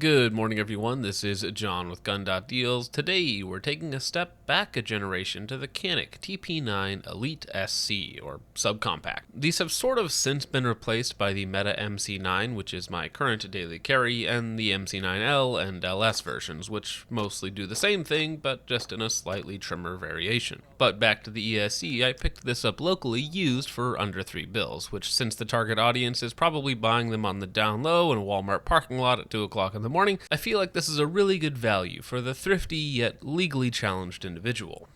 Good morning, everyone. This is John with Gun.Deals. Today, we're taking a step back a generation to the Canik TP9 Elite SC, or subcompact. These have sort of since been replaced by the Meta MC9, which is my current daily carry, and the MC9L and LS versions, which mostly do the same thing, but just in a slightly trimmer variation. But back to the ESC, I picked this up locally used for under $3, which since the target audience is probably buying them on the down low in a Walmart parking lot at 2 o'clock in the morning, I feel like this is a really good value for the thrifty yet legally challenged individual.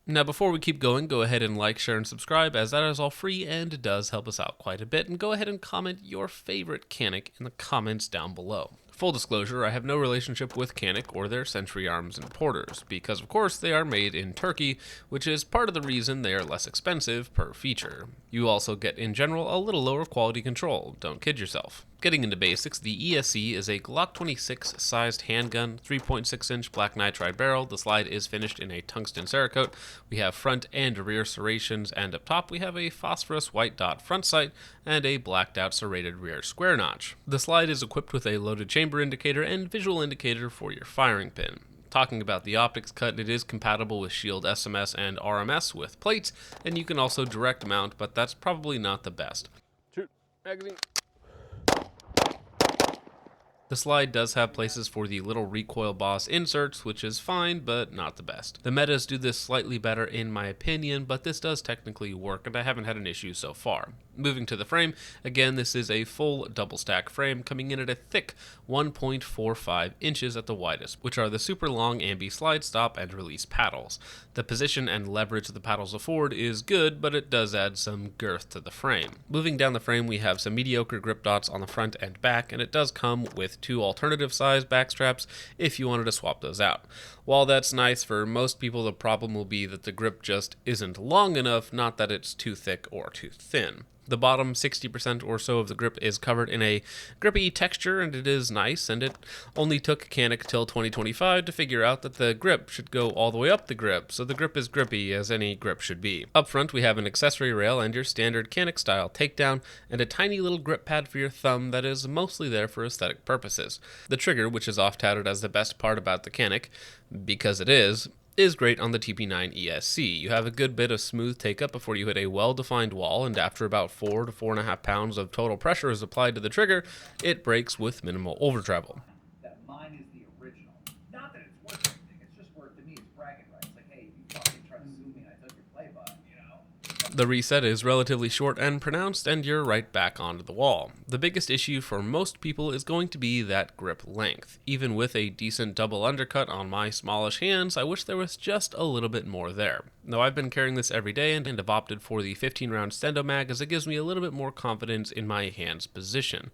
Now, before we keep going, go ahead and like, share, and subscribe, as that is all free and does help us out quite a bit. And go ahead and comment your favorite Canik in the comments down below. Full disclosure, I have no relationship with Canik or their Century Arms importers, because of course they are made in Turkey, which is part of the reason they are less expensive per feature. You also get, in general, a little lower quality control, don't kid yourself. Getting into basics, the ESC is a Glock 26 sized handgun, 3.6-inch black nitride barrel. The slide is finished in a tungsten Cerakote. We have front and rear serrations, and up top we have a phosphorus white dot front sight and a blacked out serrated rear square notch. The slide is equipped with a loaded chamber indicator and visual indicator for your firing pin. Talking about the optics cut, it is compatible with Shield SMS and RMS with plates, and you can also direct mount, but that's probably not the best. Shoot, magazine. The slide does have places for the little recoil boss inserts, which is fine, but not the best. The Metas do this slightly better in my opinion, but this does technically work, and I haven't had an issue so far. Moving to the frame, again, this is a full double stack frame coming in at a thick 1.45 inches at the widest, which are the super long ambi slide stop and release paddles. The position and leverage the paddles afford is good, but it does add some girth to the frame. Moving down the frame, we have some mediocre grip dots on the front and back, and it does come with two alternative size back straps if you wanted to swap those out. While that's nice for most people, the problem will be that the grip just isn't long enough, not that it's too thick or too thin. The bottom 60% or so of the grip is covered in a grippy texture, and it is nice, and it only took Canik till 2025 to figure out that the grip should go all the way up the grip, so the grip is grippy as any grip should be. Up front we have an accessory rail and your standard Canik style takedown, and a tiny little grip pad for your thumb that is mostly there for aesthetic purposes. The trigger, which is oft-touted as the best part about the Canik, because it is great on the TP9 ESC. You have a good bit of smooth take-up before you hit a well-defined wall, and after about 4 to 4.5 pounds of total pressure is applied to the trigger, it breaks with minimal overtravel. That mine is the original. Not that it's worth anything, it's just worth, to me, it's bragging rights. Like, hey, you fucking try to sue me and I took your play button, you know? The reset is relatively short and pronounced, and you're right back onto the wall. The biggest issue for most people is going to be that grip length. Even with a decent double undercut on my smallish hands, I wish there was just a little bit more there. Though I've been carrying this every day and have opted for the 15-round stendo mag as it gives me a little bit more confidence in my hand's position.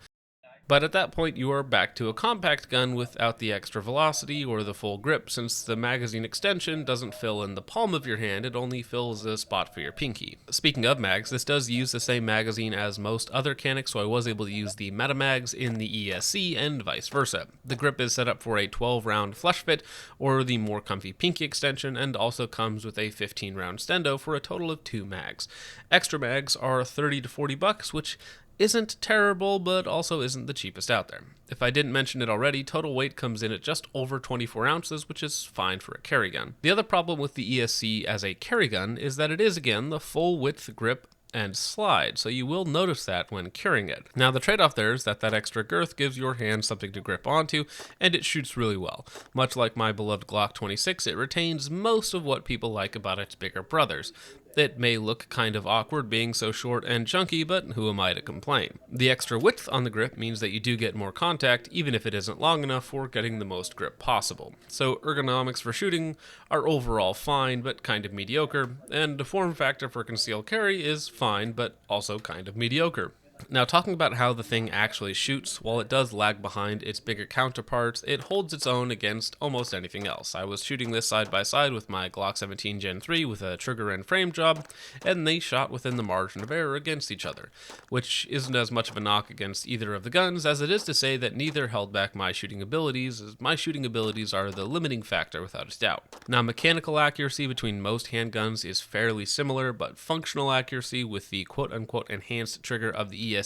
But at that point, you are back to a compact gun without the extra velocity or the full grip, since the magazine extension doesn't fill in the palm of your hand, it only fills a spot for your pinky. Speaking of mags, this does use the same magazine as most other Caniks, so I was able to use the Meta mags in the ESC and vice versa. The grip is set up for a 12-round flush fit, or the more comfy pinky extension, and also comes with a 15-round stendo for a total of 2 mags. Extra mags are $30 to $40, which isn't terrible, but also isn't the cheapest out there. If I didn't mention it already, total weight comes in at just over 24 ounces, which is fine for a carry gun. The other problem with the ESC as a carry gun is that it is, again, the full width grip and slide, so you will notice that when carrying it. Now, the trade-off there is that extra girth gives your hand something to grip onto, and it shoots really well. Much like my beloved Glock 26, it retains most of what people like about its bigger brothers. It may look kind of awkward being so short and chunky, but who am I to complain? The extra width on the grip means that you do get more contact, even if it isn't long enough for getting the most grip possible. So ergonomics for shooting are overall fine, but kind of mediocre, and the form factor for concealed carry is fine, but also kind of mediocre. Now, talking about how the thing actually shoots, while it does lag behind its bigger counterparts, it holds its own against almost anything else. I was shooting this side by side with my Glock 17 Gen 3 with a trigger and frame job, and they shot within the margin of error against each other, which isn't as much of a knock against either of the guns as it is to say that neither held back my shooting abilities, as my shooting abilities are the limiting factor without a doubt. Now, mechanical accuracy between most handguns is fairly similar, but functional accuracy with the quote-unquote enhanced trigger of the ESC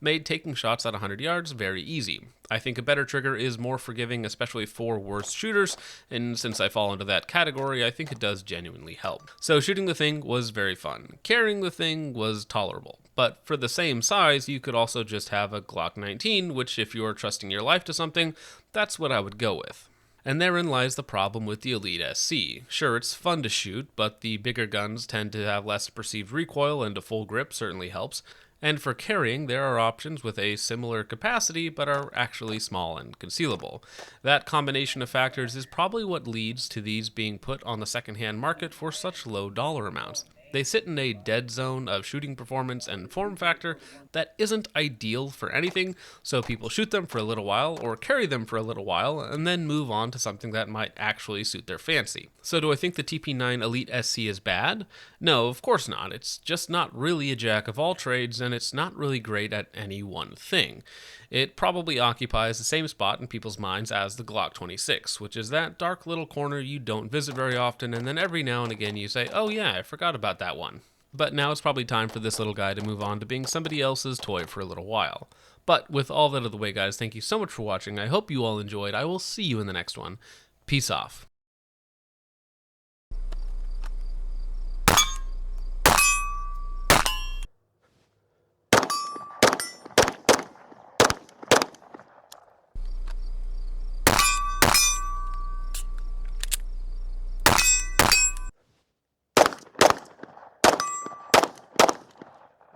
made taking shots at 100 yards very easy. I think a better trigger is more forgiving, especially for worse shooters, and since I fall into that category, I think it does genuinely help. So shooting the thing was very fun. Carrying the thing was tolerable. But for the same size, you could also just have a Glock 19, which if you're trusting your life to something, that's what I would go with. And therein lies the problem with the Elite SC. Sure, it's fun to shoot, but the bigger guns tend to have less perceived recoil, and a full grip certainly helps. And for carrying, there are options with a similar capacity, but are actually small and concealable. That combination of factors is probably what leads to these being put on the secondhand market for such low dollar amounts. They sit in a dead zone of shooting performance and form factor that isn't ideal for anything, so people shoot them for a little while or carry them for a little while and then move on to something that might actually suit their fancy. So do I think the TP9 Elite SC is bad? No, of course not. It's just not really a jack of all trades, and it's not really great at any one thing. It probably occupies the same spot in people's minds as the Glock 26, which is that dark little corner you don't visit very often, and then every now and again you say, oh yeah, I forgot about that one. But now it's probably time for this little guy to move on to being somebody else's toy for a little while. But with all that out of the way, guys, thank you so much for watching. I hope you all enjoyed. I will see you in the next one. Peace off.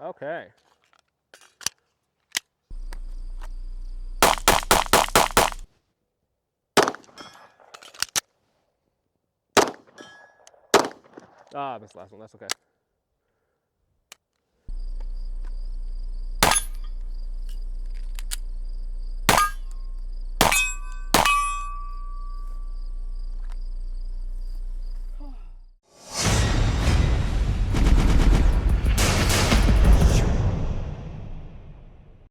Okay. Ah, I missed the last one. That's okay.